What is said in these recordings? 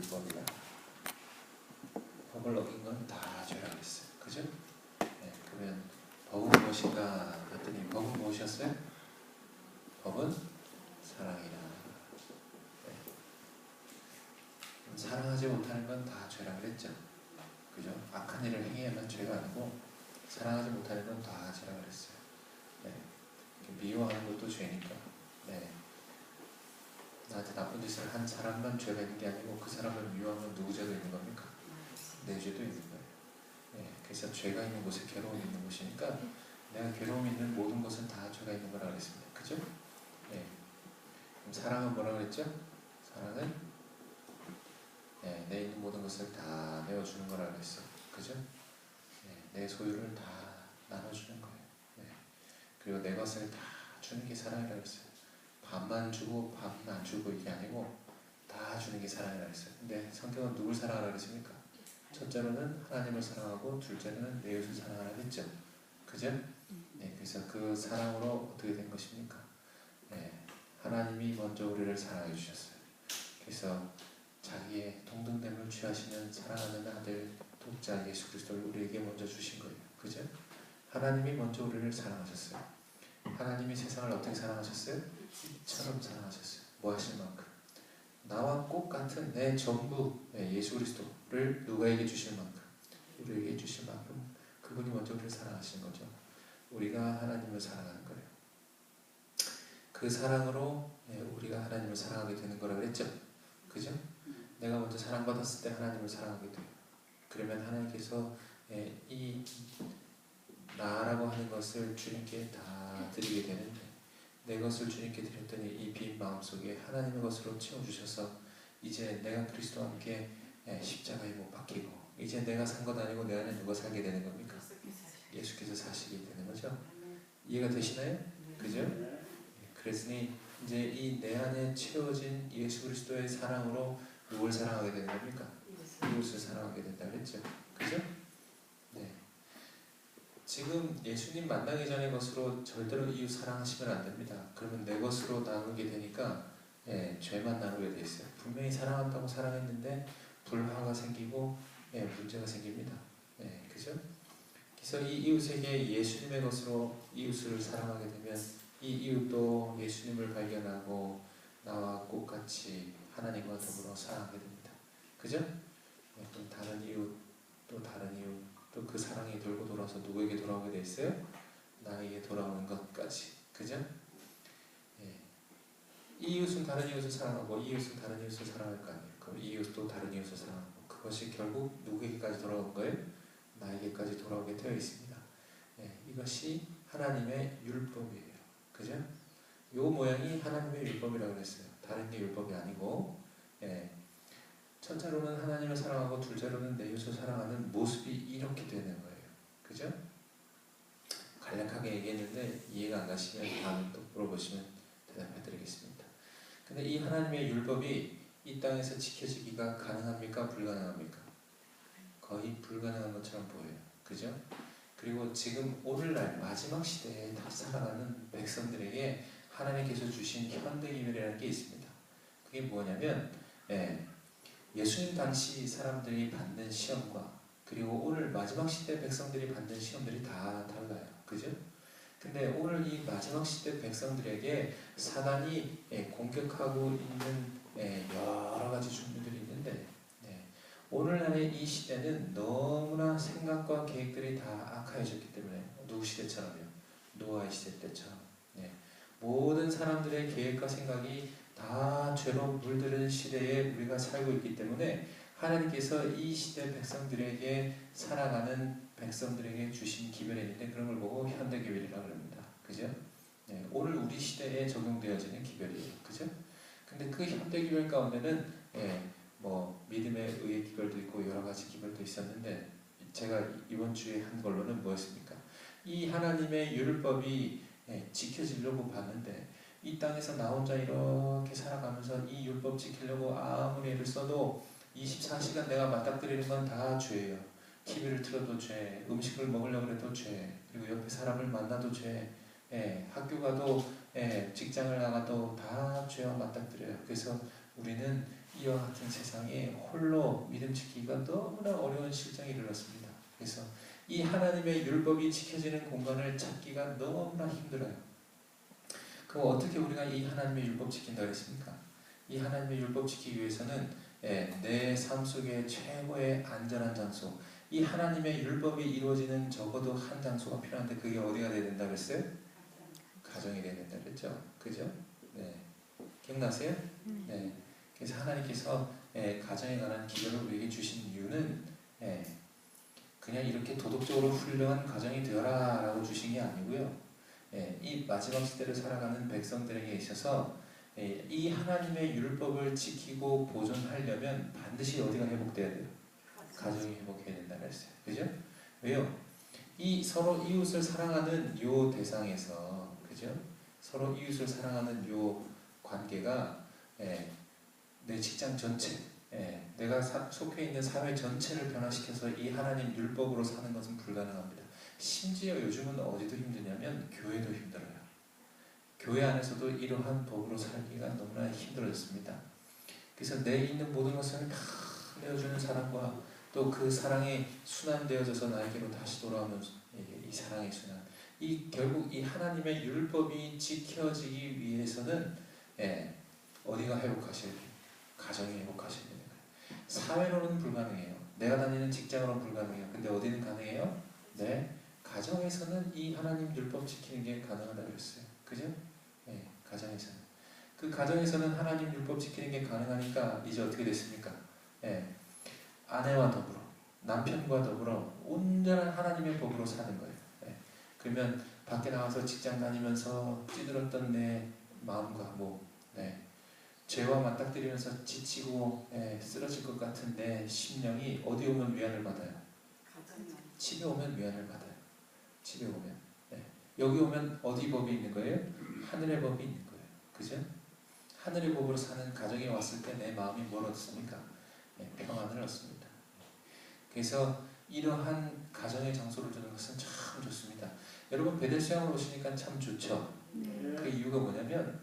율법이라. 법을 어긴 건 다 죄라 그랬어요. 그죠? 네, 그러면 법은 무엇인가 했더니 법은 무엇이었어요? 법은 사랑이라. 네. 사랑하지 못하는 건 다 죄라 그랬죠. 그죠? 악한 일을 행해야만 죄가 아니고 사랑하지 못하는 건 다 죄라 그랬어요. 네. 미워하는 것도 죄니까. 네. 나한테 나쁜 짓을 한 사람만 죄가 있는 게 아니고 그 사람을 미워하면 누구 죄도 있는 겁니까? 내 죄도 있는 거예요. 네. 그래서 죄가 있는 곳에 괴로움이 있는 곳이니까 내가 괴로움이 있는 모든 곳은 다 죄가 있는 거라고 그랬습니다. 그죠? 네. 그럼 사랑은 뭐라고 그랬죠? 사랑은 네, 내 있는 모든 것을 다 내어주는 거라고 그랬어요. 그죠? 네, 내 소유를 다 나눠주는 거예요. 네. 그리고 내 것을 다 주는 게 사랑이라고 했어요. 반만 주고 반만 안 주고 이게 아니고 다 주는 게 사랑이라고 했어요. 근데 성경은 누굴 사랑하라고 했습니까? 첫째로는 하나님을 사랑하고 둘째로는 내 이웃을 사랑하라고 했죠. 그죠? 네, 그래서 그 사랑으로 어떻게 된 것입니까? 네, 하나님이 먼저 우리를 사랑해 주셨어요. 그래서 자기의 동등됨을 취하시는 사랑하는 아들 독자 예수 그리스도를 우리에게 먼저 주신 거예요. 그죠? 하나님이 먼저 우리를 사랑하셨어요. 하나님이 세상을 어떻게 사랑하셨어요? 이처럼 사랑하셨어요. 뭐 하실 만큼? 나와 꼭 같은 내 전부 예수 그리스도를 누가에게 주실 만큼, 우리에게 주실 만큼 그분이 먼저 우리를 사랑하신 거죠. 우리가 하나님을 사랑하는 거예요. 그 사랑으로 우리가 하나님을 사랑하게 되는 거라고 그랬죠. 그죠? 내가 먼저 사랑받았을 때 하나님을 사랑하게 돼요. 그러면 하나님께서 이 나라고 하는 것을 주님께 다 드리게 되는데 내 것을 주님께 드렸더니 이 빈 마음속에 하나님의 것으로 채워주셔서 이제 내가 그리스도와 함께 십자가에 못 박히고 이제 내가 산 것 아니고 내 안에 누가 살게 되는 겁니까? 예수께서 사시게 되는 거죠. 이해가 되시나요? 그죠? 그랬으니 이제 이 내 안에 채워진 예수 그리스도의 사랑으로 누굴 사랑하게 되는 겁니까? 이웃을 사랑하게 된다 그랬죠. 그죠? 네. 지금 예수님 만나기 전의 것으로 절대로 이웃 사랑하시면 안 됩니다. 그러면 내 것으로 나누게 되니까 죄만 나누게 돼 있어요. 분명히 사랑한다고 사랑했는데 불화가 생기고 문제가 생깁니다. 그죠? 그래서 이 이웃에게 예수님의 것으로 이웃을 사랑하게 되면 이 이웃도 예수님을 발견하고 나와 똑같이 하나님과 더불어 사랑하게 됩니다. 그죠? 또 다른 이웃, 또 다른 이웃, 또 그 사랑이 돌고 돌아서 누구에게 돌아오게 돼 있어요? 나에게 돌아오는 것까지. 그죠? 이 이웃은 다른 이웃을 사랑하고 이 이웃은 다른 이웃을 사랑할 거 아니에요. 그럼 이 이웃도 다른 이웃을 사랑하고 그것이 결국 누구에게까지 돌아오는 거예요? 나에게까지 돌아오게 되어 있습니다. 이것이 하나님의 율법이에요. 그죠? 요 모양이 하나님의 율법이라고 했어요. 다른 게 율법이 아니고 첫째로는 하나님을 사랑하고 둘째로는 내 이웃을 사랑하는 모습이 이렇게 되는 거예요. 그죠? 간략하게 얘기했는데 이해가 안 가시면 다음에 또 물어보시면 대답해 드리겠습니다. 근데 이 하나님의 율법이 이 땅에서 지켜지기가 가능합니까? 불가능합니까? 거의 불가능한 것처럼 보여요. 그죠? 그리고 지금 오늘날 마지막 시대에 다 살아가는 백성들에게 하나님께서 주신 현대기별이라는 게 있습니다. 그게 뭐냐면 예수님 당시 사람들이 받는 시험과 그리고 오늘 마지막 시대 백성들이 받는 시험들이 다 달라요. 그죠? 근데 오늘 이 마지막 시대 백성들에게 사단이 공격하고 있는 여러 가지 종류들이 있는데 오늘날의 이 시대는 너무나 생각과 계획들이 다 악화해졌기 때문에 누구 시대처럼요? 노아의 시대 때처럼 모든 사람들의 계획과 생각이 다 죄로 물들은 시대에 우리가 살고 있기 때문에 하나님께서 이 시대 백성들에게 살아가는 백성들에게 주신 기별이 있는데 그런 걸 보고 현대기별이라고 합니다. 그죠? 오늘 우리 시대에 적용되어지는 기별이에요. 그죠? 근데 그 현대기별 가운데는 뭐 믿음의 의의 기별도 있고 여러 가지 기별도 있었는데 제가 이번 주에 한 걸로는 뭐였습니까? 이 하나님의 율법이 지켜지려고 봤는데 이 땅에서 나 혼자 이렇게 살아가면서 이 율법 지키려고 아무리 애를 써도 24시간 내가 맞닥뜨리는 건 다 죄예요. TV를 틀어도 죄, 음식을 먹으려고 해도 죄, 그리고 옆에 사람을 만나도 죄, 학교 가도 직장을 나가도 다 죄와 맞닥뜨려요. 그래서 우리는 이 이와 같은 세상에 홀로 믿음 지키기가 너무나 어려운 실정이 일어났습니다. 그래서 이 하나님의 율법이 지켜지는 공간을 찾기가 너무나 힘들어요. 그럼 어떻게 우리가 이 하나님의 율법 지킨다고 했습니까? 이 하나님의 율법 지키기 위해서는 내 삶 속에 최고의 안전한 장소, 이 하나님의 율법이 이루어지는 적어도 한 장소가 필요한데 그게 어디가 돼야 된다고 했어요? 가정이 돼야 된다고 했죠. 그죠? 네. 기억나세요? 네. 그래서 하나님께서 가정에 관한 기별을 우리에게 주신 이유는 그냥 이렇게 도덕적으로 훌륭한 가정이 되어라 라고 주신 게 아니고요. 이 마지막 시대를 살아가는 백성들에게 있어서 이 하나님의 율법을 지키고 보존하려면 반드시 어디가 회복돼야 돼요? 가정이 회복해야 된다고 했어요. 그죠? 왜요? 이 서로 이웃을 사랑하는 요 대상에서, 그죠? 서로 이웃을 사랑하는 요 관계가 내 직장 전체, 내가 속해 있는 사회 전체를 변화시켜서 이 하나님 율법으로 사는 것은 불가능합니다. 심지어 요즘은 어디도 힘드냐면 교회도 힘들어요. 교회 안에서도 이러한 법으로 살기가 너무나 힘들어졌습니다. 그래서 내 있는 모든 것을 다 내어주는 사랑과 또 그 사랑이 순환되어져서 나에게로 다시 돌아오는 이 사랑의 순환, 결국 이 하나님의 율법이 지켜지기 위해서는 어디가 회복하셔야 돼요? 가정이 회복하셔야 되는 거예요. 사회로는 불가능해요. 내가 다니는 직장으로는 불가능해요. 근데 어디는 가능해요? 네, 가정에서는 이 하나님 율법 지키는 게 가능하다고 했어요. 그죠? 가정에서는. 그 가정에서는 하나님 율법 지키는 게 가능하니까 이제 어떻게 됐습니까? 아내와 더불어, 남편과 더불어 온전한 하나님의 법으로 사는 거예요. 그러면 밖에 나가서 직장 다니면서 찌들었던 내 마음과 몸, 죄와 맞닥뜨리면서 지치고 쓰러질 것 같은 내 심령이 어디 오면 위안을 받아요? 집에 오면 위안을 받아요. 집에 오면. 여기 오면 어디 법이 있는 거예요? 하늘의 법이 있는 거예요. 그죠? 하늘의 법으로 사는 가정에 왔을 때 내 마음이 뭘 얻습니까? 평안을 얻습니다. 그래서 이러한 가정의 장소를 두는 것은 참 좋습니다. 여러분 베들시장으로 오시니까 참 좋죠. 그 이유가 뭐냐면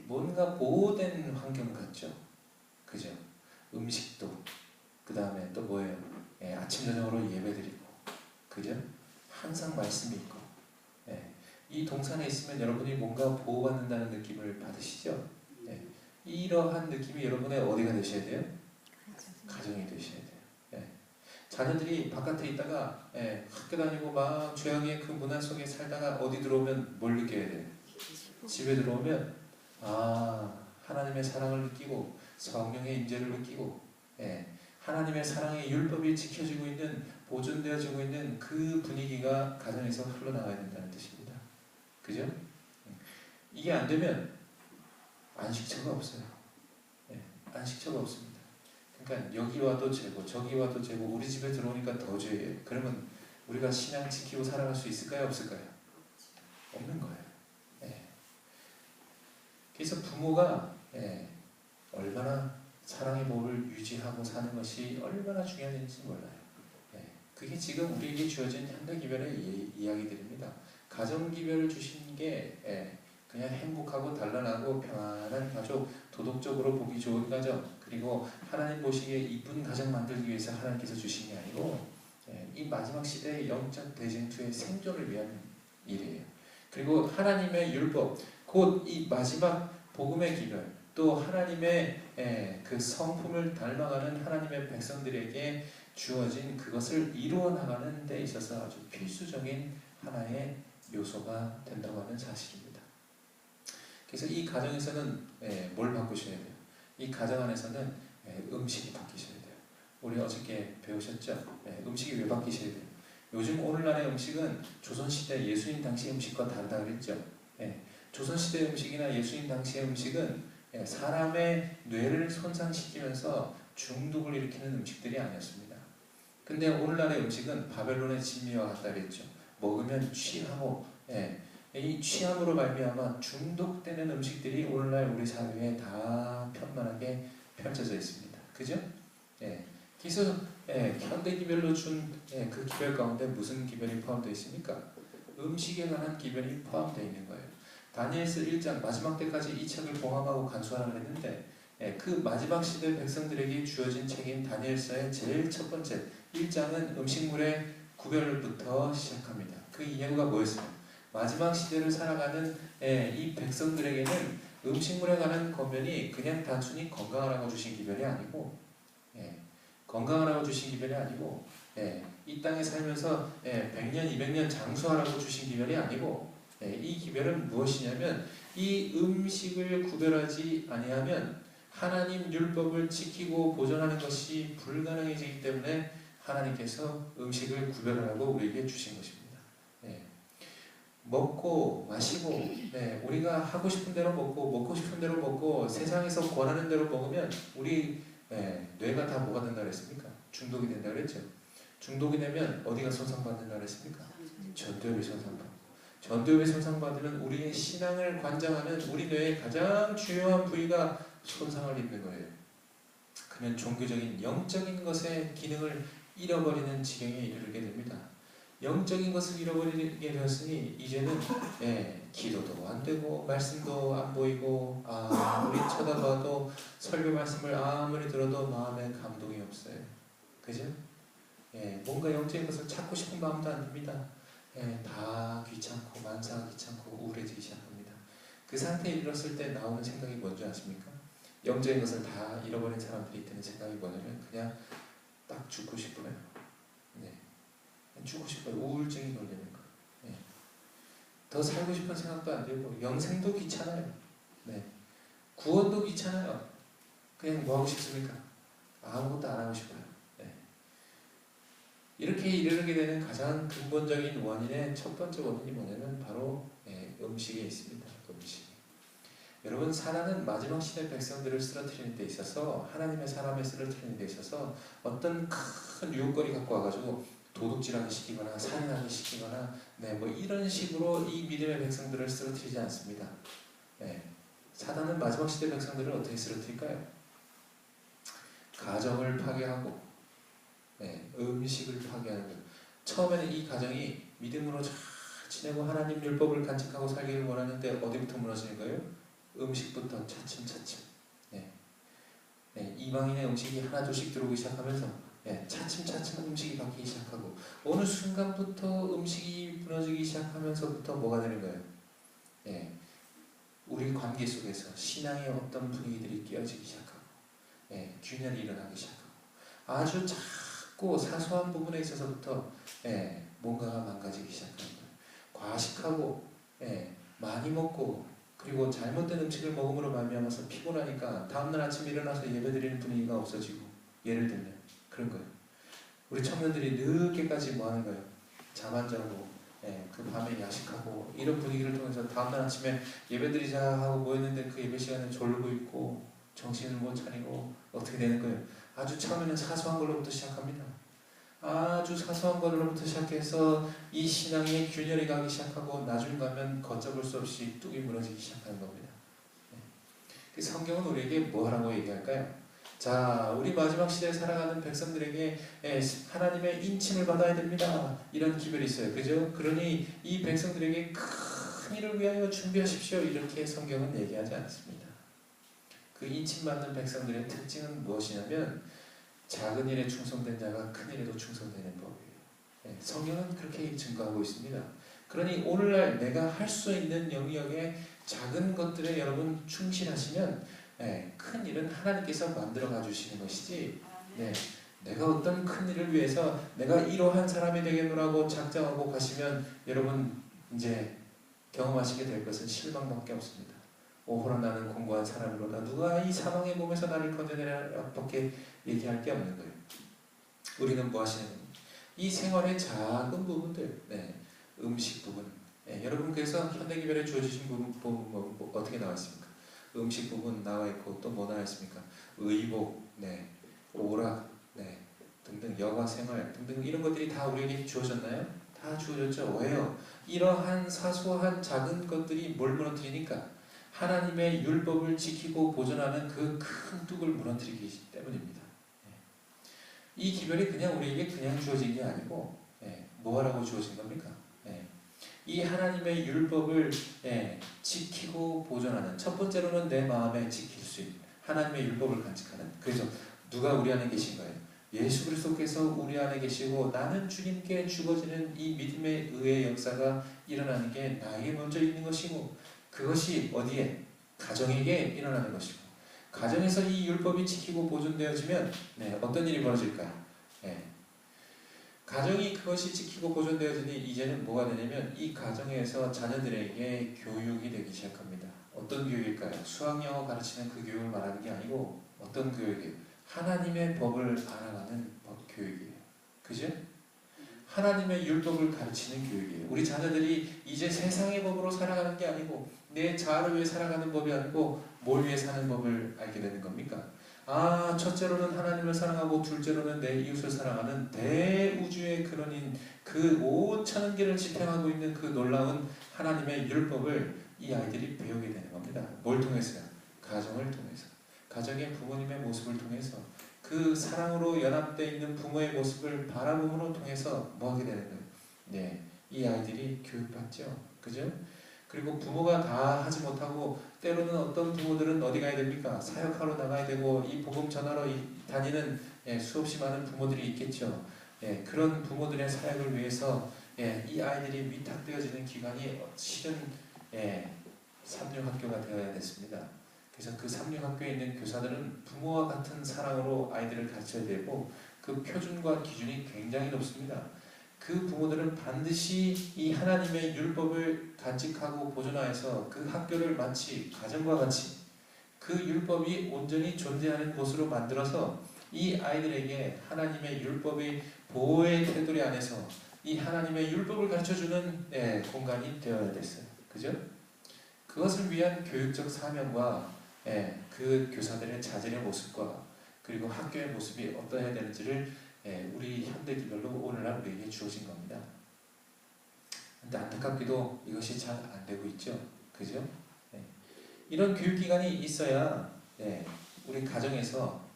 뭔가 보호된 환경 같죠. 그죠? 음식도 그 다음에 또 뭐예요? 아침 저녁으로 예배드리고, 그죠? 항상 말씀이 있고, 이 동산에 있으면 여러분이 뭔가 보호받는다는 느낌을 받으시죠? 이러한 느낌이 여러분의 어디가 되셔야 돼요? 가정이 되셔야 돼요. 자녀들이 바깥에 있다가 학교 다니고 막 죄악의 그 문화 속에 살다가 어디 들어오면 뭘 느껴야 돼요? 집에 들어오면 하나님의 사랑을 느끼고 성령의 임재를 느끼고 하나님의 사랑의 율법이 지켜지고 있는, 보존되어지고 있는 그 분위기가 가정에서 흘러나가야 된다는 뜻입니다. 그죠? 이게 안 되면 안식처가 없어요. 안식처가 없습니다. 그러니까 여기 와도 죄고 저기 와도 죄고 우리 집에 들어오니까 더 죄예요. 그러면 우리가 신앙 지키고 살아갈 수 있을까요? 없을까요? 없는 거예요. 그래서 부모가 얼마나 사랑의 법을 유지하고 사는 것이 얼마나 중요한지 몰라요. 그게 지금 우리에게 주어진 현대기별의 이야기들입니다. 가정기별을 주신 게 그냥 행복하고 단란하고 평안한 가족, 도덕적으로 보기 좋은 가정, 그리고 하나님 보시기에 이쁜 가정 만들기 위해서 하나님께서 주신 게 아니고 이 마지막 시대의 영적 대쟁투의 생존을 위한 일이에요. 그리고 하나님의 율법, 곧 이 마지막 복음의 기별, 또 하나님의 그 성품을 닮아가는 하나님의 백성들에게 주어진 그것을 이루어 나가는 데 있어서 아주 필수적인 하나의 요소가 된다고 하는 사실입니다. 그래서 이 가정에서는 뭘 바꾸셔야 돼요? 이 가정 안에서는 음식이 바뀌셔야 돼요. 우리 어저께 배우셨죠? 음식이 왜 바뀌셔야 돼요? 요즘 오늘날의 음식은 조선시대 예수님 당시 음식과 다르다고 그랬죠? 조선시대 음식이나 예수님 당시의 음식은 사람의 뇌를 손상시키면서 중독을 일으키는 음식들이 아니었습니다. 근데 오늘날의 음식은 바벨론의 진미와 같다 그랬죠. 먹으면 취하고 이 취함으로 말미암아 중독되는 음식들이 오늘날 우리 사회에 다 편만하게 펼쳐져 있습니다. 그죠? 그래서 현대 기별로 준 그 기별 가운데 무슨 기별이 포함되어 있습니까? 음식에 관한 기별이 포함되어 있는 거예요. 다니엘서 1장 마지막 때까지 이 책을 봉합하고 간수하라고 했는데 그 마지막 시대 백성들에게 주어진 책인 다니엘서의 제일 첫 번째 1장은 음식물의 구별부터 시작합니다. 그 이유가 뭐였어요? 마지막 시대를 살아가는 이 백성들에게는 음식물에 관한 권면이 그냥 단순히 건강하라고 주신 기별이 아니고, 건강하라고 주신 기별이 아니고, 이 땅에 살면서 100년, 200년 장수하라고 주신 기별이 아니고, 이 기별은 무엇이냐면 이 음식을 구별하지 아니하면 하나님 율법을 지키고 보존하는 것이 불가능해지기 때문에 하나님께서 음식을 구별하라고 우리에게 주신 것입니다. 먹고 마시고 우리가 하고 싶은 대로 먹고 싶은 대로 먹고 세상에서 권하는 대로 먹으면 우리 뇌가 다 뭐가 된다 그랬습니까? 중독이 된다 그랬죠. 중독이 되면 어디가 손상받는다 그랬습니까? 전두엽이 손상받고, 전두엽이 손상받으면 우리의 신앙을 관장하는 우리 뇌의 가장 중요한 부위가 손상을 입는 거예요. 그러면 종교적인 영적인 것의 기능을 잃어버리는 지경에 이르게 됩니다. 영적인 것을 잃어버리게 되었으니 이제는 기도도 안 되고 말씀도 안 보이고 아무리 쳐다봐도 설교 말씀을 아무리 들어도 마음에 감동이 없어요. 그죠? 뭔가 영적인 것을 찾고 싶은 마음도 안 듭니다. 다 귀찮고 만사가 귀찮고 우울해지기 시작합니다. 그 상태에 이르렀을 때 나오는 생각이 뭔지 아십니까? 영적인 것을 다 잃어버린 사람들이 드는 생각이 뭐냐면 그냥 딱 죽고 싶어요. 죽고 싶어요. 우울증이 걸리는 거예요. 더 살고 싶은 생각도 안 들고 영생도 귀찮아요. 구원도 귀찮아요. 그냥 뭐 하고 싶습니까? 아무것도 안 하고 싶어요. 이렇게 이르게 되는 가장 근본적인 원인의 첫 번째 원인이 뭐냐면 바로 음식에 있습니다. 음식. 여러분, 사단은 마지막 시대 백성들을 쓰러뜨리는 데 있어서, 하나님의 사람을 쓰러뜨리는 데 있어서 어떤 큰 유혹거리 갖고 와가지고 도둑질하게 시키거나 살인하게 시키거나 뭐 이런 식으로 이 믿음의 백성들을 쓰러뜨리지 않습니다. 사단은 마지막 시대 백성들을 어떻게 쓰러뜨릴까요? 가정을 파괴하고 음식을 파괴하는 거예요. 처음에는 이 가정이 믿음으로 잘 지내고 하나님 율법을 간직하고 살기를 원하는데 어디부터 무너지는 거예요? 음식부터 차츰차츰. 이방인의 음식이 하나둘씩 들어오기 시작하면서 차츰차츰 음식이 바뀌기 시작하고 어느 순간부터 음식이 무너지기 시작하면서부터 뭐가 되는 거예요? 우리 관계 속에서 신앙의 어떤 분위기들이 깨어지기 시작하고 균열이 일어나기 시작하고 아주 작고 사소한 부분에 있어서부터 뭔가가 망가지기 시작하는 거예요. 과식하고 많이 먹고 그리고 잘못된 음식을 먹음으로 말미암아서 피곤하니까 다음날 아침 일어나서 예배드리는 분위기가 없어지고, 예를 들면 그런 거예요. 우리 청년들이 늦게까지 뭐 하는 거예요? 잠 안 자고 그 밤에 야식하고 이런 분위기를 통해서 다음날 아침에 예배드리자 하고 모였는데 그 예배 시간에 졸고 있고 정신을 못 차리고 어떻게 되는 거예요? 아주 처음에는 사소한 걸로부터 시작합니다. 아주 사소한 것으로부터 시작해서 이 신앙의 균열이 가기 시작하고 나중 가면 걷잡을 수 없이 뚝이 무너지기 시작하는 겁니다. 성경은 우리에게 뭐 하라고 얘기할까요? 자, 우리 마지막 시대에 살아가는 백성들에게 하나님의 인침을 받아야 됩니다. 이런 기별이 있어요. 그죠? 그러니 이 백성들에게 큰 일을 위하여 준비하십시오. 이렇게 성경은 얘기하지 않습니다. 그 인침받는 백성들의 특징은 무엇이냐면 작은 일에 충성된 자가 큰 일에도 충성되는 법이에요. 성경은 그렇게 증거하고 있습니다. 그러니 오늘날 내가 할 수 있는 영역의 작은 것들에 여러분 충실하시면 큰 일은 하나님께서 만들어 가주시는 것이지 내가 어떤 큰 일을 위해서 내가 이러한 사람이 되겠노라고 작정하고 가시면 여러분 이제 경험하시게 될 것은 실망밖에 없습니다. 오호라 나는 공고한 사람이로다. 누가 이 사망의 몸에서 나를 건져내라 밖에 얘기할 게 없는 거예요. 우리는 뭐 하시는 겁니까? 이 생활의 작은 부분들, 음식 부분. 여러분 그래서 현대기별에 주어지신 부분 뭐 어떻게 나와 있습니까? 음식 부분 나와 있고 또 뭐 나와 있습니까? 의복, 오락, 등등 여가 생활 등등 이런 것들이 다 우리에게 주어졌나요? 다 주어졌죠. 왜요? 이러한 사소한 작은 것들이 뭘 무너뜨리니까? 하나님의 율법을 지키고 보존하는 그 큰 뚝을 무너뜨리기 때문입니다. 이 기별이 그냥 우리에게 그냥 주어진 게 아니고 뭐 하라고 주어진 겁니까? 이 하나님의 율법을 지키고 보존하는, 첫 번째로는 내 마음에 지킬 수 있는, 하나님의 율법을 간직하는. 그래서 누가 우리 안에 계신 거예요? 예수 그리스도께서 우리 안에 계시고 나는 주님께 죽어지는 이 믿음의 의의 역사가 일어나는 게 나에게 먼저 있는 것이고, 그것이 어디에? 가정에게 일어나는 것이고, 가정에서 이 율법이 지키고 보존되어지면 어떤 일이 벌어질까요? 가정이 그것이 지키고 보존되어지니 이제는 뭐가 되냐면 이 가정에서 자녀들에게 교육이 되기 시작합니다. 어떤 교육일까요? 수학 영어 가르치는 그 교육을 말하는 게 아니고 어떤 교육이에요? 하나님의 법을 알아가는 법 교육이에요. 그죠? 하나님의 율법을 가르치는 교육이에요. 우리 자녀들이 이제 세상의 법으로 살아가는 게 아니고 내 자아를 위해 살아가는 법이 아니고 뭘 위해 사는 법을 알게 되는 겁니까? 첫째로는 하나님을 사랑하고 둘째로는 내 이웃을 사랑하는 대우주의 근원인 그 5천원 개를 지탱하고 있는 그 놀라운 하나님의 율법을 이 아이들이 배우게 되는 겁니다. 뭘 통해서요? 가정을 통해서. 가정의 부모님의 모습을 통해서, 그 사랑으로 연합되어 있는 부모의 모습을 바라봄으로 통해서 뭐 하게 되는 거예요? 이 아이들이 교육받죠. 그죠? 그리고 부모가 다 하지 못하고 때로는 어떤 부모들은 어디 가야 됩니까? 사역하러 나가야 되고 이 복음 전하러 다니는 수없이 많은 부모들이 있겠죠. 그런 부모들의 사역을 위해서 이 아이들이 위탁되어지는 기관이 실은 삼육학교가 되어야 됐습니다. 그래서 그 삼육학교에 있는 교사들은 부모와 같은 사랑으로 아이들을 가르쳐야 되고 그 표준과 기준이 굉장히 높습니다. 그 부모들은 반드시 이 하나님의 율법을 간직하고 보존하여서 그 학교를 마치 가정과 같이 그 율법이 온전히 존재하는 곳으로 만들어서 이 아이들에게 하나님의 율법의 보호의 테두리 안에서 이 하나님의 율법을 가르쳐주는 공간이 되어야 됐어요. 그죠? 그것을 위한 교육적 사명과 그 교사들의 자질의 모습과 그리고 학교의 모습이 어떠해야 되는지를 우리 현대기별로 오늘날 우리에게 주어진 겁니다. 근데 안타깝게도 이것이 잘 안 되고 있죠. 그죠? 이런 교육기관이 있어야 우리 가정에서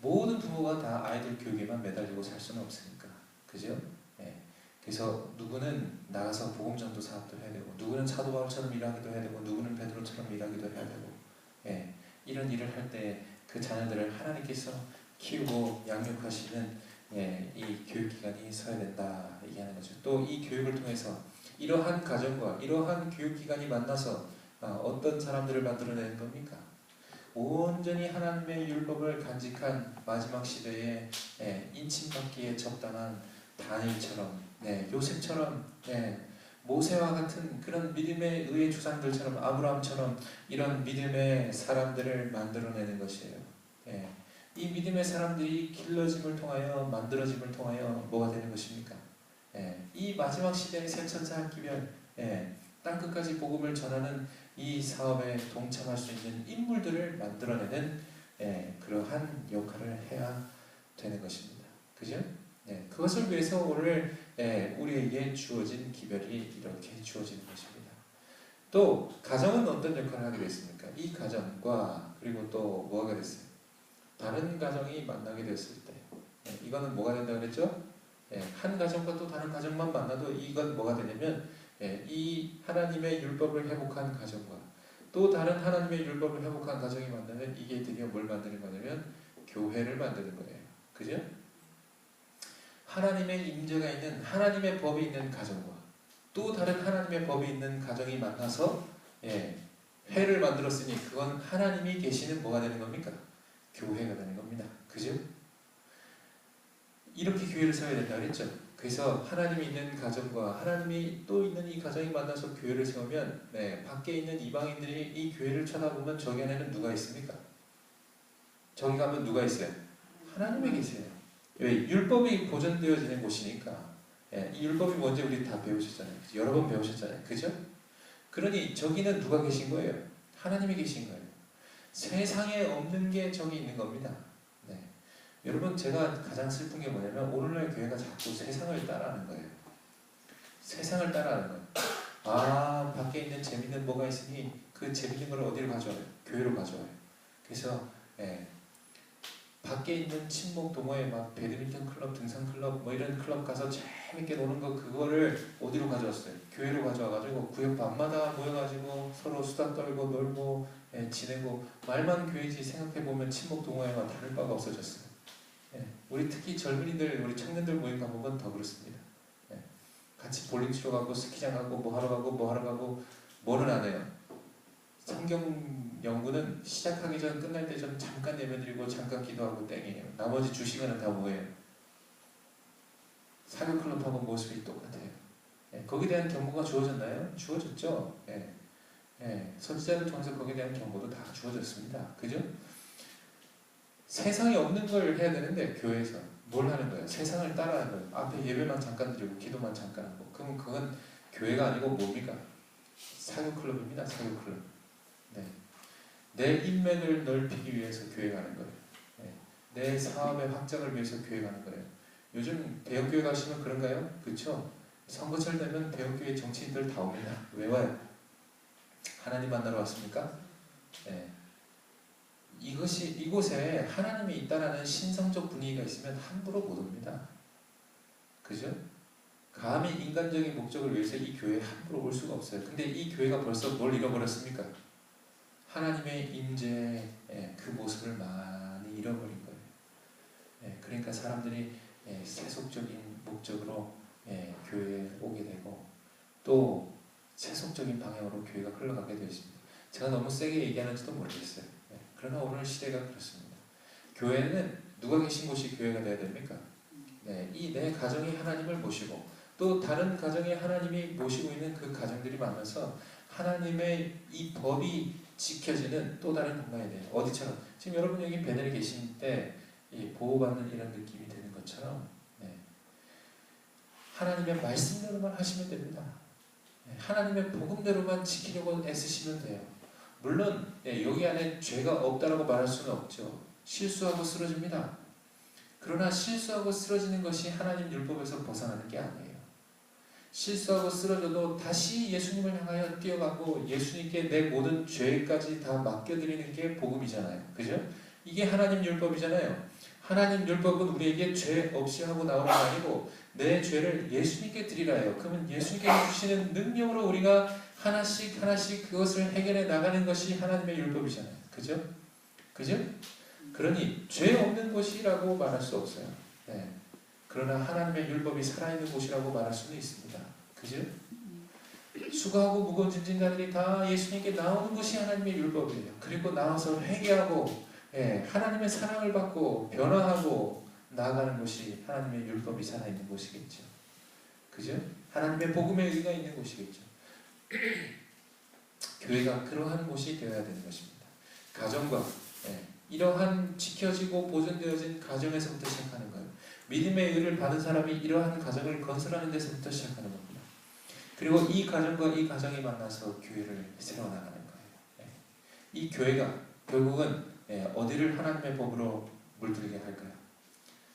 모든 부모가 다 아이들 교육에만 매달리고 살 수는 없으니까. 그죠? 그래서 누구는 나가서 복음 전도 사업도 해야 되고, 누구는 사도 바울처럼 일하기도 해야 되고, 누구는 베드로처럼 일하기도 해야 되고, 이런 일을 할 때 그 자녀들을 하나님께서 키우고 양육하시는 이 교육기관이 서야 된다 얘기하는 거죠. 또 이 교육을 통해서 이러한 가정과 이러한 교육기관이 만나서 어떤 사람들을 만들어내는 겁니까? 온전히 하나님의 율법을 간직한 마지막 시대에 인침받기에 적당한 다니엘처럼, 요셉처럼, 모세와 같은 그런 믿음의 의의 주상들처럼, 아브라함처럼 이런 믿음의 사람들을 만들어내는 것이에요. 이 믿음의 사람들이 길러짐을 통하여, 만들어짐을 통하여 뭐가 되는 것입니까? 이 마지막 시대의 새천사 기별, 땅끝까지 복음을 전하는 이 사업에 동참할 수 있는 인물들을 만들어내는 그러한 역할을 해야 되는 것입니다. 그죠? 그것을 위해서 오늘 우리에게 주어진 기별이 이렇게 주어지는 것입니다. 또 가정은 어떤 역할을 하게 됐습니까? 이 가정과 그리고 또 뭐가 됐어요? 다른 가정이 만나게 됐을 때 이거는 뭐가 된다고 그랬죠? 한 가정과 또 다른 가정만 만나도 이건 뭐가 되냐면 이 하나님의 율법을 회복한 가정과 또 다른 하나님의 율법을 회복한 가정이 만나면 이게 드디어 뭘 만드는 거냐면 교회를 만드는 거예요. 그죠? 하나님의 임재가 있는, 하나님의 법이 있는 가정과 또 다른 하나님의 법이 있는 가정이 만나서 회를 만들었으니 그건 하나님이 계시는 뭐가 되는 겁니까? 교회가 되는 겁니다. 그죠? 이렇게 교회를 세워야 된다 그랬죠. 그래서 하나님이 있는 가정과 하나님이 또 있는 이 가정이 만나서 교회를 세우면 밖에 있는 이방인들이 이 교회를 쳐다보면 저기 안에는 누가 있습니까? 저기 가면 누가 있어요? 하나님이 계세요. 왜? 율법이 보존되어지는 곳이니까. 이 율법이 뭔지 우리 다 배우셨잖아요. 여러 번 배우셨잖아요. 그죠? 그러니 저기는 누가 계신 거예요? 하나님이 계신 거예요. 세상에 없는 게 저기 있는 겁니다. 여러분, 제가 가장 슬픈 게 뭐냐면 오늘날 교회가 자꾸 세상을 따라하는 거예요. 세상을 따라하는 거예요. 밖에 있는 재밌는 뭐가 있으니 그 재밌는 걸 어디로 가져와요? 교회로 가져와요. 그래서 밖에 밖에 있는 친목 동호회 막 배드민턴 클럽, 등산 클럽 뭐 이런 클럽 가서 재밌게 노는 거 그거를 어디로 가져왔어요? 교회로 가져와가지고 구역 밤마다 모여가지고 서로 수다 떨고 놀고 지내고 말만 교회지 생각해보면 친목 동호회와 다를 바가 없어졌어요. 우리 특히 젊은이들, 우리 청년들 모임 가보면 더 그렇습니다. 같이 볼링 치러 가고 스키장 가고 뭐 하러 가고 뭐 하러 가고 뭐는 안 해요. 성경 연구는 시작하기 전 끝날 때 좀 잠깐 예배드리고 잠깐 기도하고 땡이에요. 나머지 2시간은 다 뭐예요? 사교 클럽하고 모습이 똑같아요. 거기에 대한 경고가 주어졌나요? 주어졌죠. 선지자를 통해서 거기에 대한 경고도 다 주어졌습니다. 그죠? 세상에 없는 걸 해야 되는데 교회에서 뭘 하는 거예요? 세상을 따라하는 거예요. 앞에 예배만 잠깐 드리고 기도만 잠깐 하고. 그럼 그건 교회가 아니고 뭡니까? 사교 클럽입니다. 사교 클럽. 내 인맥을 넓히기 위해서 교회 가는 거예요. 내 사업의 확장을 위해서 교회 가는 거예요. 요즘 대형교회 가시면 그런가요? 그렇죠? 선거철 되면 대형교회 정치인들 다 옵니다. 왜 와요? 하나님 만나러 왔습니까? 이곳에 하나님이 있다라는 신성적 분위기가 있으면 함부로 못 옵니다. 그죠? 감히 인간적인 목적을 위해서 이 교회에 함부로 올 수가 없어요. 근데 이 교회가 벌써 뭘 잃어버렸습니까? 하나님의 임재의 그 모습을 많이 잃어버린 거예요. 그러니까 사람들이 세속적인 목적으로 교회에 오게 되고 또 세속적인 방향으로 교회가 흘러가게 되어 있습니다. 제가 너무 세게 얘기하는지도 모르겠어요. 그러나 오늘 시대가 그렇습니다. 교회는 누가 계신 곳이 교회가 되어야 됩니까? 이 내 가정이 하나님을 모시고 또 다른 가정에 하나님이 모시고 있는 그 가정들이 만나서 하나님의 이 법이 지켜지는 또 다른 공간이 돼요. 어디처럼? 지금 여러분 여기 베델에 계신 때 보호받는 이런 느낌이 드는 것처럼 하나님의 말씀대로만 하시면 됩니다. 하나님의 복음대로만 지키려고 애쓰시면 돼요. 물론 여기 안에 죄가 없다라고 말할 수는 없죠. 실수하고 쓰러집니다. 그러나 실수하고 쓰러지는 것이 하나님 율법에서 벗어나는 게 아니에요. 실수하고 쓰러져도 다시 예수님을 향하여 뛰어가고 예수님께 내 모든 죄까지 다 맡겨드리는 게 복음이잖아요. 그죠? 이게 하나님 율법이잖아요. 하나님 율법은 우리에게 죄 없이 하고 나오는 게 아니고 내 죄를 예수님께 드리라요. 그러면 예수님께 주시는 능력으로 우리가 하나씩 하나씩 그것을 해결해 나가는 것이 하나님의 율법이잖아요. 그죠? 그죠? 그러니 죄 없는 곳이라고 말할 수 없어요. 그러나 하나님의 율법이 살아있는 곳이라고 말할 수는 있습니다. 그죠? 수고하고 무거운 짐진 자들이 다 예수님께 나오는 것이 하나님의 율법이에요. 그리고 나와서 회개하고 하나님의 사랑을 받고 변화하고 나아가는 것이 하나님의 율법이 살아있는 곳이겠죠. 그죠? 하나님의 복음의 의가 있는 곳이겠죠. 교회가 그러한 곳이 되어야 되는 것입니다. 가정과 이러한 지켜지고 보존되어진 가정에서부터 시작하는 거예요. 믿음의 의를 받은 사람이 이러한 가정을 건설하는 데서부터 시작하는 겁니다. 그리고 이 가정과 이 가정이 만나서 교회를 세워나가는 거예요. 이 교회가 결국은 어디를 하나님의 법으로 물들게 할까요?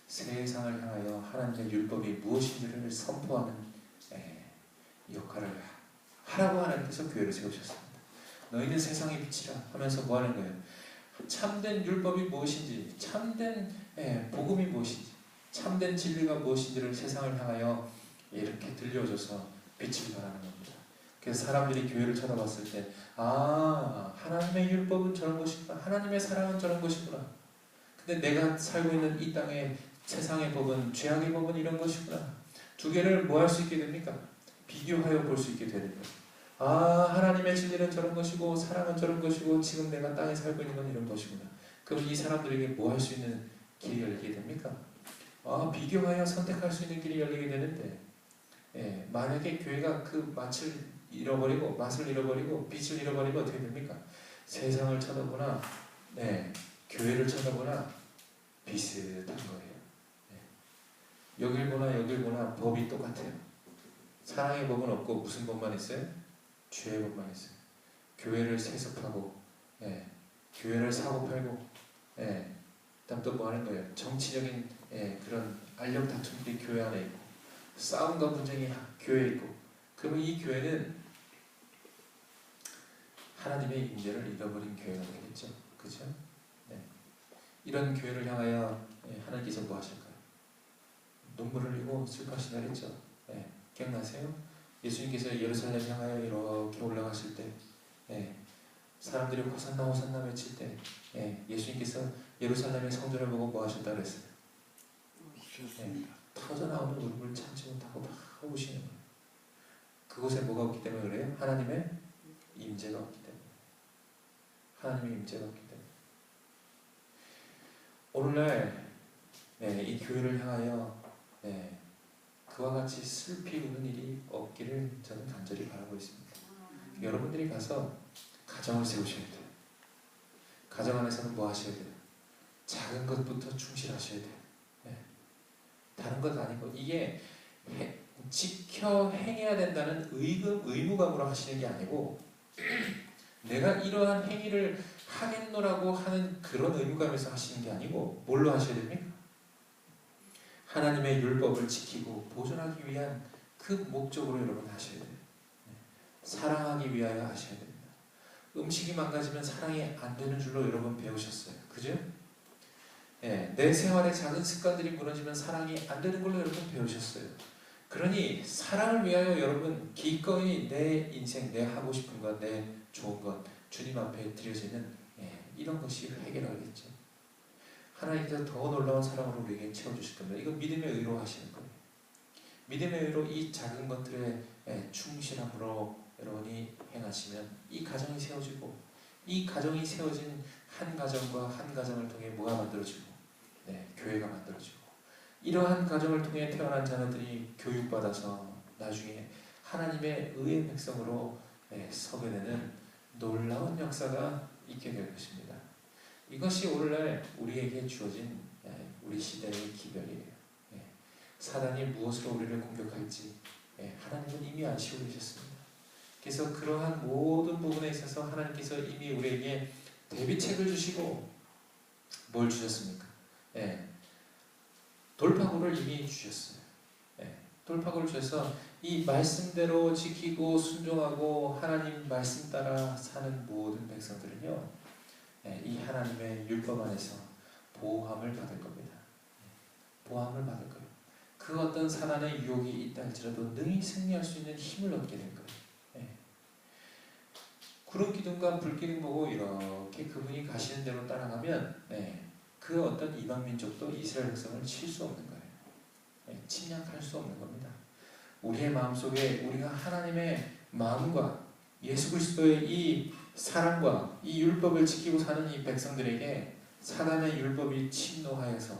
세상을 향하여 하나님의 율법이 무엇인지를 선포하는 역할을 하라고 하나님께서 교회를 세우셨습니다. 너희는 세상의 빛이라 하면서 뭐 하는 거예요? 참된 율법이 무엇인지, 참된 복음이 무엇인지, 참된 진리가 무엇인지를 세상을 향하여 이렇게 들려줘서 빛을 발하는 겁니다. 그래서 사람들이 교회를 쳐다봤을 때 하나님의 율법은 저런 것이구나, 하나님의 사랑은 저런 것이구나, 근데 내가 살고 있는 이 땅의 세상의 법은, 죄악의 법은 이런 것이구나. 두 개를 뭐 할 수 있게 됩니까? 비교하여 볼 수 있게 되는 거예요. 하나님의 진리는 저런 것이고 사랑은 저런 것이고 지금 내가 땅에 살고 있는 건 이런 것이구나. 그럼 이 사람들에게 뭐 할 수 있는 길이 열리게 됩니까? 비교하여 선택할 수 있는 길이 열리게 되는데 만약에 교회가 그 맛을 잃어버리고 빛을 잃어버리면 어떻게 됩니까? 세상을 쳐다보나 교회를 쳐다보나 비슷한 거예요. 여길 보나 법이 똑같아요. 사랑의 법은 없고 무슨 법만 있어요? 죄의 법만 있어요. 교회를 세습하고 교회를 사고 팔고 그다음 또 뭐 하는 거예요? 정치적인 그런 알력 다툼들이 교회 안에 있고 싸움과 분쟁이 교회에 있고, 그러면 이 교회는 하나님의 임재를 잃어버린 교회가 되겠죠. 그죠? 이런 교회를 향하여 하나님께서 뭐 하실까요? 눈물을 흘리고 슬퍼하신다 그랬죠. 기억나세요? 예수님께서 예루살렘 향하여 이렇게 올라가실 때 사람들이 호산나 호산나 외칠 때 예수님께서 예루살렘의 성전을 보고 뭐 하셨다 그랬어요? 터져나오는 울음을 참지 못하고 막 우시는 거예요. 그곳에 뭐가 없기 때문에 그래요? 하나님의 임재가 없기 때문에. 하나님의 임재가 없기 때문에. 오늘날 이 교회를 향하여 그와 같이 슬피 우는 일이 없기를 저는 간절히 바라고 있습니다. 여러분들이 가서 가정을 세우셔야 돼요. 가정 안에서는 뭐 하셔야 돼요? 작은 것부터 충실하셔야 돼요. 다른 것 아니고 이게 지켜 행해야 된다는 의무감으로 하시는 게 아니고 내가 이러한 행위를 하겠노라고 하는 그런 의무감에서 하시는 게 아니고 뭘로 하셔야 됩니까? 하나님의 율법을 지키고 보존하기 위한 그 목적으로 여러분 하셔야 돼요. 사랑하기 위하여 하셔야 됩니다. 음식이 망가지면 사랑이 안 되는 줄로 여러분 배우셨어요. 그죠? 내 생활의 작은 습관들이 무너지면 사랑이 안 되는 걸로 여러분 배우셨어요. 그러니 사랑을 위하여 여러분 기꺼이 내 인생, 내 하고 싶은 것, 내 좋은 것 주님 앞에 드려지는 이런 것이 해결하겠죠. 하나님께서 더 놀라운 사랑으로 우리에게 채워주실 겁니다. 이거 믿음의 의로 하시는 거예요. 믿음의 의로 이 작은 것들에 충실함으로 여러분이 행하시면 이 가정이 세워지고 이 가정이 세워진 한 가정과 한 가정을 통해 뭐가 만들어지고 교회가 만들어지고 이러한 가정을 통해 태어난 자녀들이 교육받아서 나중에 하나님의 의의 백성으로 서게 되는 놀라운 역사가 있게 될 것입니다. 이것이 오늘날 우리에게 주어진 우리 시대의 기별이에요. 사단이 무엇으로 우리를 공격할지 하나님은 이미 아시고 계셨습니다. 그래서 그러한 모든 부분에 있어서 하나님께서 이미 우리에게 대비책을 주시고 뭘 주셨습니까? 돌파구를 이미 주셨어요. 돌파구를 주셔서 이 말씀대로 지키고 순종하고 하나님 말씀 따라 사는 모든 백성들은요, 이 하나님의 율법 안에서 보호함을 받을 겁니다. 보호함을 받을 거예요. 그 어떤 사단의 유혹이 있다 할지라도 능히 승리할 수 있는 힘을 얻게 될 거예요. 구름 기둥과 불 기둥 보고 이렇게 그분이 가시는 대로 따라가면 그 어떤 이방 민족도 이스라엘 백성을 칠 수 없는 거예요. 침략할 수 없는 겁니다. 우리의 마음속에 우리가 하나님의 마음과 예수 그리스도의 이 사랑과 이 율법을 지키고 사는 이 백성들에게 사단의 율법이 침노하여서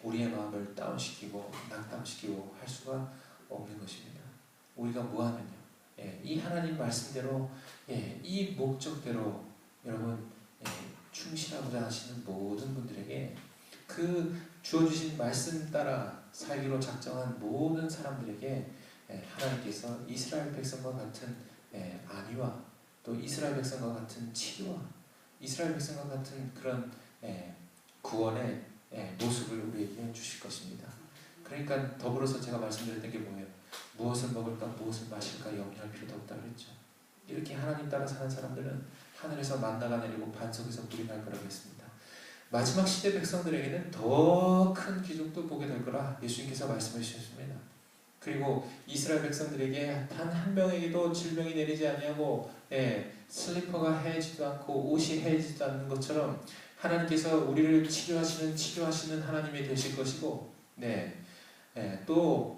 우리의 마음을 다운시키고 낙담시키고 할 수가 없는 것입니다. 우리가 뭐하면요, 이 하나님 말씀대로 이 목적대로 여러분 충실하고자 하시는 모든 분들에게 그 주어주신 말씀 따라 살기로 작정한 모든 사람들에게 하나님께서 이스라엘 백성과 같은 안위와 또 이스라엘 백성과 같은 치유와 이스라엘 백성과 같은 그런 구원의 모습을 우리에게 주실 것입니다. 그러니까 더불어서 제가 말씀드렸던 게 뭐예요? 무엇을 먹을까 무엇을 마실까 염려할 필요도 없다 그랬죠. 이렇게 하나님 따라 사는 사람들은 하늘에서 만나가 내리고 반석에서 물이 날 거라고 했습니다. 마지막 시대 백성들에게는 더 큰 기적도 보게 될 거라 예수님께서 말씀해 주셨습니다. 그리고 이스라엘 백성들에게 단 한 명에게도 질병이 내리지 아니하고 슬리퍼가 해지도 않고 옷이 해지도 않는 것처럼 하나님께서 우리를 치료하시는 하나님이 되실 것이고 또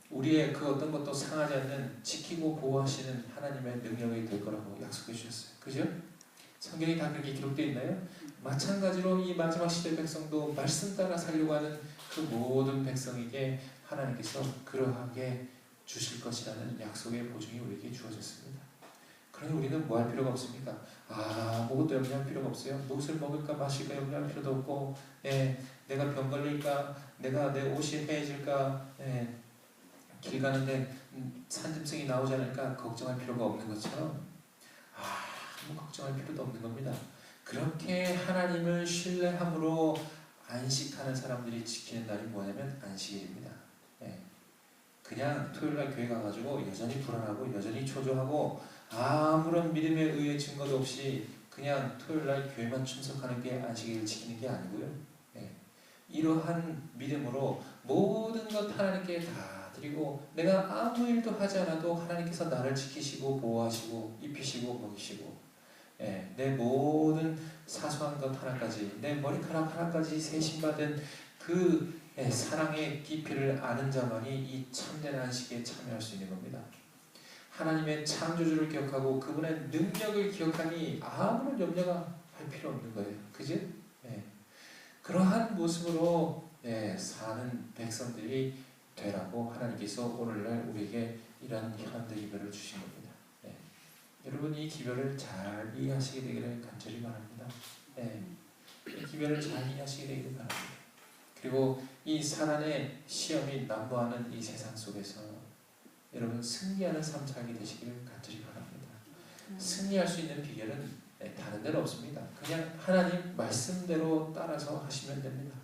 우리의 그 어떤 것도 상하지 않는 지키고 보호하시는 하나님의 능력이 될 거라고 약속해 주셨어요. 그죠? 성경이 다 그렇게 기록되어 있나요? 마찬가지로 이 마지막 시대 백성도 말씀 따라 살려고 하는 그 모든 백성에게 하나님께서 그러하게 주실 것이라는 약속의 보증이 우리에게 주어졌습니다. 그러니 우리는 뭐 할 필요가 없습니까? 아무것도 염려할 필요가 없어요. 무엇을 먹을까 마실까 염려할 필요도 없고 내가 병 걸릴까 내가 내 옷이 해질까 길 가는데 산짐승이 나오지 않을까 걱정할 필요가 없는 것처럼 아무 걱정할 필요도 없는 겁니다. 그렇게 하나님을 신뢰함으로 안식하는 사람들이 지키는 날이 뭐냐면 안식일입니다. 그냥 토요일날 교회 가가지고 여전히 불안하고 여전히 초조하고 아무런 믿음에 의해 증거도 없이 그냥 토요일날 교회만 참석하는 게 안식일을 지키는 게 아니고요. 예. 이러한 믿음으로 모든 것 하나님께 다 드리고 내가 아무 일도 하지 않아도 하나님께서 나를 지키시고 보호하시고 입히시고 먹이시고 예. 내 모든 사소한 것 하나까지 내 머리카락 하나까지 세심받은 그 사랑의 깊이를 아는 자만이 이 참된 안식에 참여할 수 있는 겁니다. 하나님의 창조주를 기억하고 그분의 능력을 기억하니 아무런 염려가 할 필요 없는 거예요. 그지? 예. 그러한 모습으로 사는 백성들이 되라고 하나님께서 오늘날 우리에게 이러한 현대 기별을 주신 겁니다. 예. 여러분 이 기별을 잘 이해하시게 되기를 간절히 바랍니다. 예. 이 기별을 잘 이해하시게 되기를 바랍니다. 그리고 이 사단의 시험이 난무하는 이 세상 속에서 여러분 승리하는 삶 살게 되시기를 간절히 바랍니다. 승리할 수 있는 비결은 다른 데는 없습니다. 그냥 하나님 말씀대로 따라서 하시면 됩니다.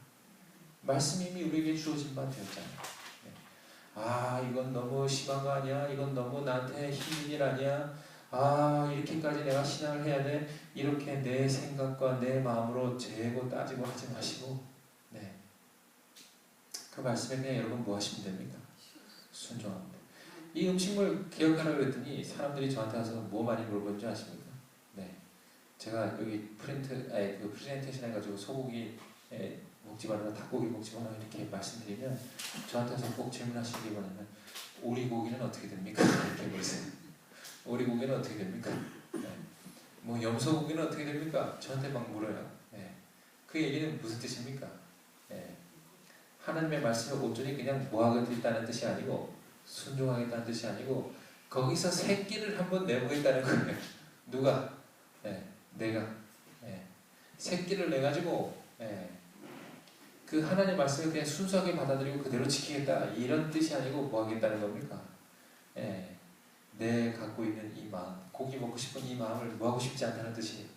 말씀이 이미 우리에게 주어진 바 되었잖아요. 아 이건 너무 심한 거 아니야? 이건 너무 나한테 힘든 일 아니야? 아 이렇게까지 내가 신앙을 해야 돼? 이렇게 내 생각과 내 마음으로 재고 따지고 하지 마시고 그 말씀에 그냥 여러분 뭐 하시면 됩니까? 순종합니다. 이 음식물 기억하라고 했더니 사람들이 저한테 와서 뭐 많이 물어본 줄 아십니까? 네, 제가 여기 그 프레젠테이션 해가지고 소고기 먹지 말라, 닭고기 먹지 말라 이렇게 말씀드리면 저한테 와서 꼭 질문하시는 게 뭐냐면 오리고기는 어떻게 됩니까? 이렇게 물으세요. 오리고기는 어떻게 됩니까? 네. 뭐 염소고기는 어떻게 됩니까? 저한테 막 물어요. 네. 그 얘기는 무슨 뜻입니까? 네. 하나님의 말씀을 온전히 그냥 모아겠다는 뜻이 아니고 순종하겠다는 뜻이 아니고 거기서 새끼를 한번 내보겠다는 거예요. 누가? 내가. 새끼를 내가지고 그 하나님의 말씀을 그냥 순수하게 받아들이고 그대로 지키겠다 이런 뜻이 아니고 뭐 하겠다는 겁니까? 내 갖고 있는 이 마음, 고기 먹고 싶은 이 마음을 뭐 하고 싶지 않다는 뜻이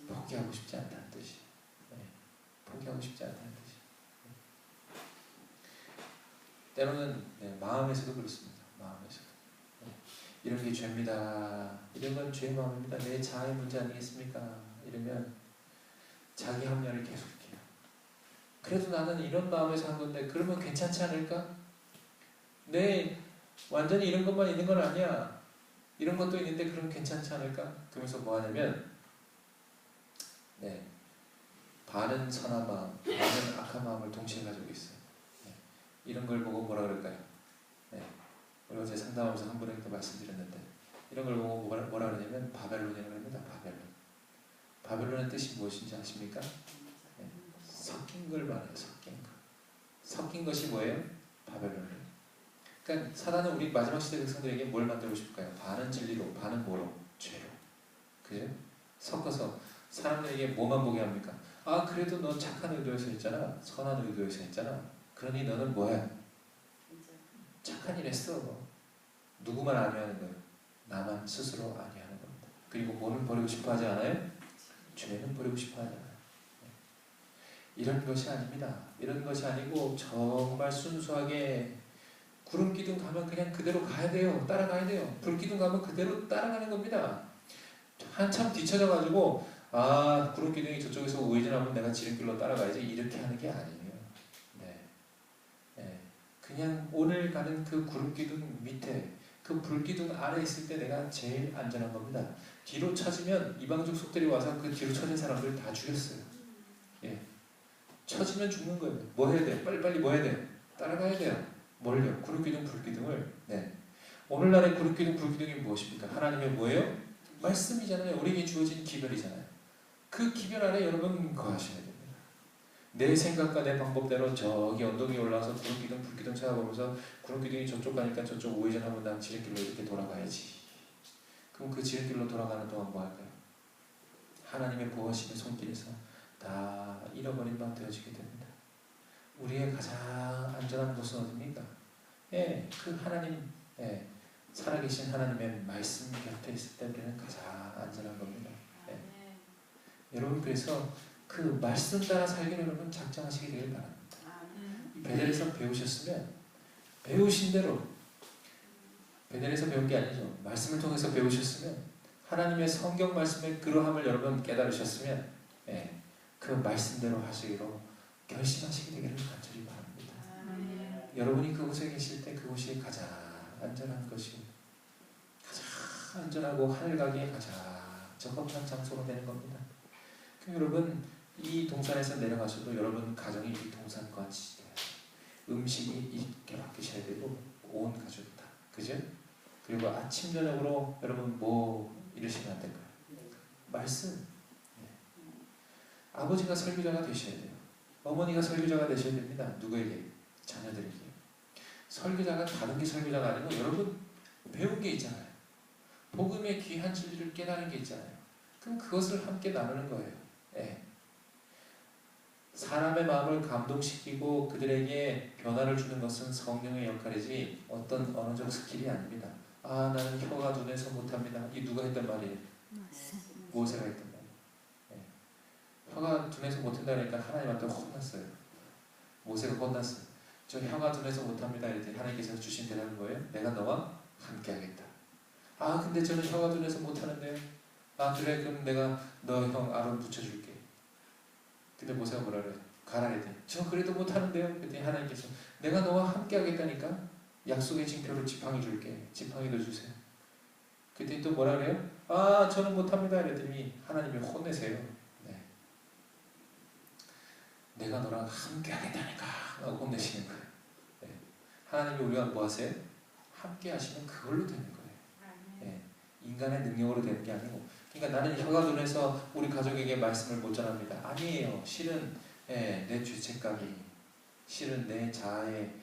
포기하고 싶지 않다는 뜻이 포기하고 싶지 않다는 뜻이 때로는 마음에서도 그렇습니다. 마음에서도 이런 게 죄입니다. 이런 건 죄의 마음입니다. 내 자아의 문제 아니겠습니까? 이러면 자기 합리화를 계속해요. 그래도 나는 이런 마음에서 한 건데 그러면 괜찮지 않을까? 완전히 이런 것만 있는 건 아니야. 이런 것도 있는데 그럼 괜찮지 않을까? 그러면서 뭐 하냐면 반은 선한 마음, 반은 악한 마음을 동시에 가지고 있어요. 이런 걸 보고 뭐라 그럴까요? 우리 어제 상담하면서 한 분에게 말씀드렸는데 이런 걸 보고 뭐라 그러냐면 바벨론이라고 합니다. 바벨론의 뜻이 무엇인지 아십니까? 섞인 걸 말해요. 섞인 것이 뭐예요? 바벨론이에요. 그러니까 사단은 우리 마지막 시대 백성들에게 뭘 만들고 싶을까요? 반은 진리로, 반은 뭐로? 죄로. 그죠? 섞어서 사람들에게 뭐만 보게 합니까? 아 그래도 넌 착한 의도에서 했잖아. 선한 의도에서 했잖아. 그러니 너는 뭐야? 착한 일 했어. 누구만 아니하는 거예요? 나만 스스로 아니하는 겁니다. 그리고 뭐는 버리고 싶어 하지 않아요? 죄는 버리고 싶어 하지 않아요. 이런 것이 아닙니다. 이런 것이 아니고 정말 순수하게 구름기둥 가면 그냥 그대로 가야 돼요. 따라가야 돼요. 불기둥 가면 그대로 따라가는 겁니다. 한참 뒤쳐져가지고 아 구름기둥이 저쪽에서 우회전하면 내가 지름길로 따라가야지 이렇게 하는 게 아니에요. 그냥 오늘 가는 그 구름기둥 밑에 그 불기둥 아래 있을 때 내가 제일 안전한 겁니다. 뒤로 쳐지면 이방족 속들이 와서 그 뒤로 쳐진 사람들을 다 죽였어요. 쳐지면 죽는 거예요. 뭐 해야 돼? 빨리빨리 뭐 해야 돼? 따라가야 돼요. 뭘요? 구름기둥 불기둥을. 오늘날의 구름기둥 불기둥이 무엇입니까? 하나님의 뭐예요? 말씀이잖아요. 우리에게 주어진 기별이잖아요. 그 기별 안에 여러분 거하셔야 됩니다. 내 생각과 내 방법대로 저기 언덕 위에 올라와서 구름기둥 불기둥 찾아보면서 구름기둥이 저쪽 가니까 저쪽 우회전하면 난 지름길로 이렇게 돌아가야지. 그럼 그 지름길로 돌아가는 동안 뭐 할까요? 하나님의 보호하시는 손길에서 다 잃어버린 바 되어지게 됩니다. 우리의 가장 안전한 곳은 어디입니까? 그 하나님, 살아계신 하나님의 말씀 곁에 있을 때 우리는 가장 안전한 겁니다. 여러분 그래서 그 말씀 따라 살기를 여러분 작정하시게 되길 바랍니다. 베델에서 배우셨으면 배우신 대로 베델에서 배운 게 아니죠. 말씀을 통해서 배우셨으면 하나님의 성경 말씀의 그러함을 여러분 깨달으셨으면 그 말씀대로 하시기로 결심하시게 되기를 간절히 바랍니다. 여러분이 그곳에 계실 때 그곳이 가장 안전한 것이, 가장 안전하고 하늘 가기에 가장 적합한 장소가 되는 겁니다. 여러분 이 동산에서 내려가셔도 여러분 가정이 이 동산과 같이 음식이 있게 바뀌셔야 되고 온 가족이 다, 그죠? 그리고 아침 저녁으로 여러분 뭐 이러시면 안 될까요? 말씀. 아버지가 설교자가 되셔야 돼요. 어머니가 설교자가 되셔야 됩니다. 누구에게? 자녀들에게. 설교자가 다른 게 설교자가 아니고 여러분 배운 게 있잖아요. 복음의 귀한 진리를 깨달은 게 있잖아요. 그럼 그것을 함께 나누는 거예요. 사람의 마음을 감동시키고 그들에게 변화를 주는 것은 성령의 역할이지 어떤 언어적 스킬이 아닙니다. 아, 나는 혀가 둔해서 못합니다. 이 누가 했단 말이에요? 모세가 했단 말이에요. 혀가 둔해서 못한다니까 하나님한테 혼났어요. 모세가 혼났어요. 저 혀가 둔해서 못합니다. 이랬더니 하나님께서 주신 대답은 뭐예요? 내가 너와 함께 하겠다. 아, 근데 저는 혀가 둔해서 못하는데요. 아, 그래, 그럼 내가 너 형 아론 붙여줄게. 근데 모세가 뭐라 그래? 가라 했더니 저 그래도 못하는데요. 그랬더니 하나님께서 내가 너와 함께 하겠다니까 약속의 징표로 지팡이 줄게. 지팡이도 주세요. 그랬더니 또 뭐라 그래요? 아, 저는 못합니다. 이랬더니 하나님이 혼내세요. 내가 너랑 함께 하겠다니까 하고 혼내시는 거예요. 하나님이 우리가 뭐 하세요? 함께 하시면 그걸로 되는 거예요. 인간의 능력으로 되는 게 아니고, 그러니까 나는 혀가 둔해서 우리 가족에게 말씀을 못 전합니다. 아니에요. 실은 내 죄책감이, 실은 내 자아의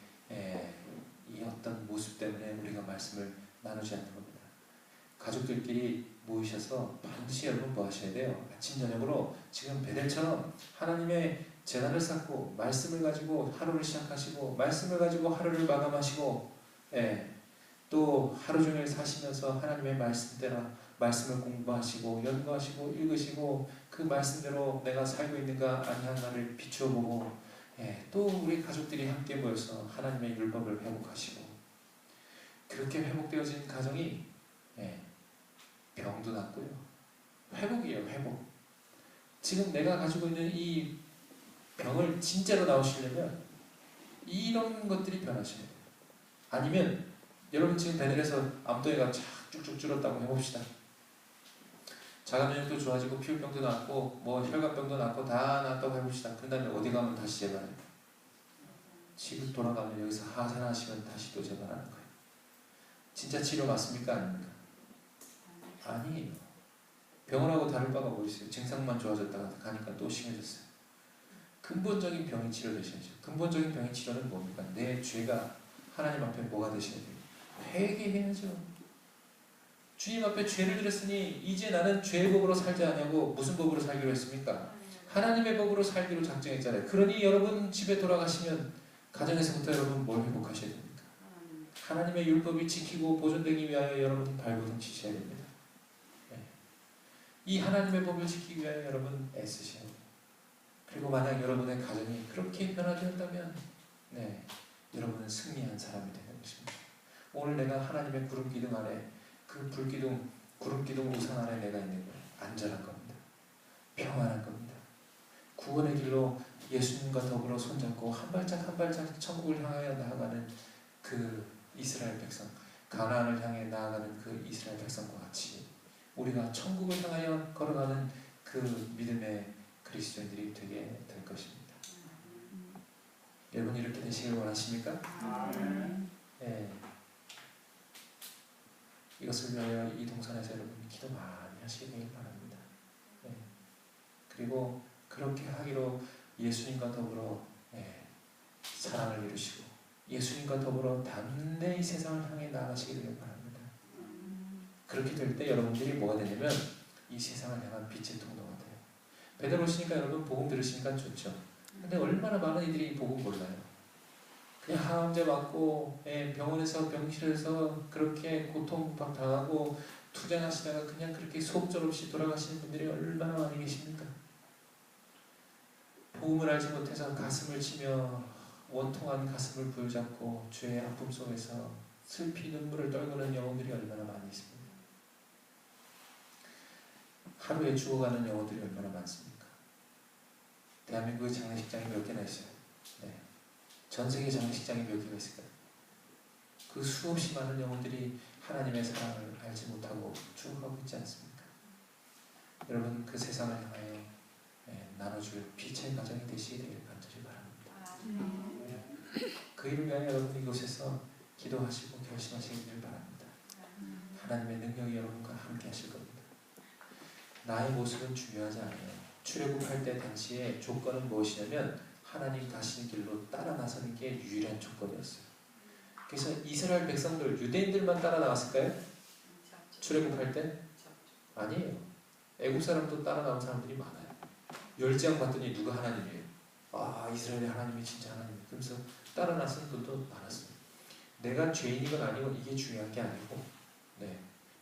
이 어떤 모습 때문에 우리가 말씀을 나누지 않는 겁니다. 가족들끼리 모이셔서 반드시 여러분 뭐 하셔야 돼요? 아침 저녁으로 지금 베델처럼 하나님의 재단을 쌓고 말씀을 가지고 하루를 시작하시고 말씀을 가지고 하루를 마감하시고 또 하루 종일 사시면서 하나님의 말씀대로 말씀을 공부하시고 연구하시고 읽으시고 그 말씀대로 내가 살고 있는가 아니한가를 비추어보고 또 우리 가족들이 함께 모여서 하나님의 율법을 회복하시고, 그렇게 회복되어진 가정이 병도 낫고요. 회복이에요. 회복. 지금 내가 가지고 있는 이 병을 진짜로 나오시려면 이런 것들이 변하셔야 돼요. 아니면 여러분 지금 베델에서 암도해가 쭉쭉 줄었다고 해봅시다. 자가면역도 좋아지고 피부병도 낫고 뭐 혈관병도 낫고 다 낫다고 해봅시다. 그 다음에 어디 가면 다시 재발해요. 집을 돌아가면 여기서 하산하시면 다시 또 재발하는 거예요. 진짜 치료 맞습니까? 아닙니까? 아니에요. 병원하고 다를 바가 뭐 있어요. 증상만 좋아졌다가 가니까 또 심해졌어요. 근본적인 병이 치료되셔야죠. 근본적인 병의 치료는 뭡니까? 내 죄가 하나님 앞에 뭐가 되셔야 돼요? 회개해야죠. 주님 앞에 죄를 드렸으니 이제 나는 죄의 법으로 살지 않냐고. 무슨 법으로 살기로 했습니까? 하나님의 법으로 살기로 작정했잖아요. 그러니 여러분 집에 돌아가시면 가정에서부터 여러분 뭘 회복하셔야 됩니까? 하나님의 율법이 지키고 보존되기 위하여 여러분 발버둥 치셔야 됩니다. 이 하나님의 법을 지키기 위하여 여러분 애쓰셔야 돼요. 그리고 만약 여러분의 가정이 그렇게 변화되었다면 여러분은 승리한 사람이 되는 것입니다. 오늘 내가 하나님의 구름기둥 아래, 그 불기둥, 구름기둥 우산 아래 내가 있는 거예요. 안전한 겁니다. 평안한 겁니다. 구원의 길로 예수님과 더불어 손잡고 한 발짝 한 발짝 천국을 향하여 나아가는 그 이스라엘 백성, 가나안을 향해 나아가는 그 이스라엘 백성과 같이 우리가 천국을 향하여 걸어가는 그 믿음의 그리스도인들이 되게 될 것입니다. 여러분 이렇게 되시길 원하십니까? 이것을 위하여 이 동산에서 여러분 기도 많이 하시길 바랍니다. 그리고 그렇게 하기로 예수님과 더불어 사랑을 이루시고 예수님과 더불어 담대히 세상을 향해 나아가시기를 바랍니다. 그렇게 될 때 여러분들이 뭐가 되냐면 이 세상을 향한 빛의 통로가 돼요. 베드로 오시니까 여러분 복음 들으시니까 좋죠. 근데 얼마나 많은 이들이 복음 몰라요. 그냥 항암제 맞고 병원에서 병실에서 그렇게 고통당하고 투쟁하시다가 그냥 그렇게 속절없이 돌아가시는 분들이 얼마나 많이 계십니까? 복음을 알지 못해서 가슴을 치며 원통한 가슴을 부여잡고 죄의 아픔 속에서 슬피 눈물을 떨구는 영혼들이 얼마나 많이 있습니다. 하루에 죽어가는 영혼들이 얼마나 많습니까? 대한민국의 장례식장이 몇 개나 있어요? 네. 전 세계 장례식장이 몇 개가 있을까요? 그 수없이 많은 영혼들이 하나님의 사랑을 알지 못하고 죽어가고 있지 않습니까? 여러분, 그 세상을 향하여 나눠줄 빛의 가정이 되시게 되기를 간절히 바랍니다. 그 일을 위하여 여러분 이곳에서 기도하시고 결심하시기를 바랍니다. 하나님의 능력이 여러분과 함께 하실 겁니다. 나의 모습은 중요하지 않아요. 출애굽할 때 당시에 조건은 무엇이냐면 하나님 가시는 길로 따라 나서는 게 유일한 조건이었어요. 그래서 이스라엘 백성들, 유대인들만 따라 나왔을까요? 출애굽할 때? 아니에요. 애국 사람도 따라 나온 사람들이 많아요. 열지양 봤더니 누가 하나님이에요? 아, 이스라엘의 하나님이 진짜 하나님이에요. 그러면서 따라 나선 분도 많았어요. 내가 죄인이건 아니건 이게 중요한 게 아니고,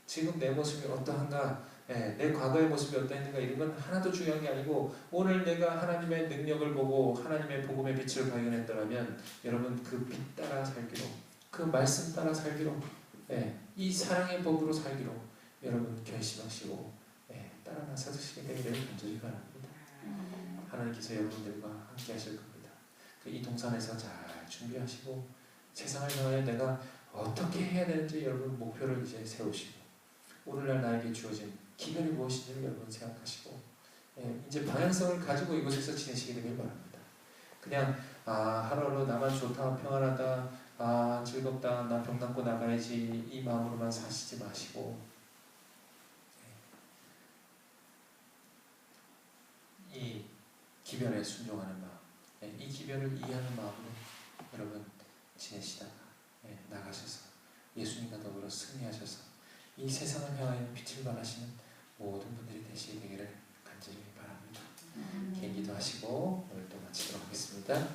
지금 내 모습이 어떠한가, 내 과거의 모습이 어떠했는가 이런 건 하나도 중요한 게 아니고, 오늘 내가 하나님의 능력을 보고 하나님의 복음의 빛을 발견했더라면 여러분 그 빛 따라 살기로, 그 말씀 따라 살기로, 이 사랑의 법으로 살기로 여러분 결심하시고 따라 나서시게 되기를 간절히 바랍니다. 하나님께서 여러분들과 함께 하실 겁니다. 이 동산에서 잘 준비하시고 세상을 향하여 내가 어떻게 해야 되는지 여러분 목표를 이제 세우시고, 오늘날 나에게 주어진 기별이 무엇인지를 여러분 생각하시고 이제 방향성을 가지고 이곳에서 지내시게 되길 바랍니다. 그냥 하루하루 나만 좋다, 평안하다, 즐겁다, 나 병 낫고 나가야지 이 마음으로만 사시지 마시고 이 기별에 순종하는 마음, 이 기별을 이해하는 마음으로 여러분 지내시다가 나가셔서 예수님과 더불어 승리하셔서 이 세상을 향하여 빛을 발하시는 모든 분들이 되시게 되기를 간절히 바랍니다. 개인 기도하시고 오늘 또 마치도록 하겠습니다.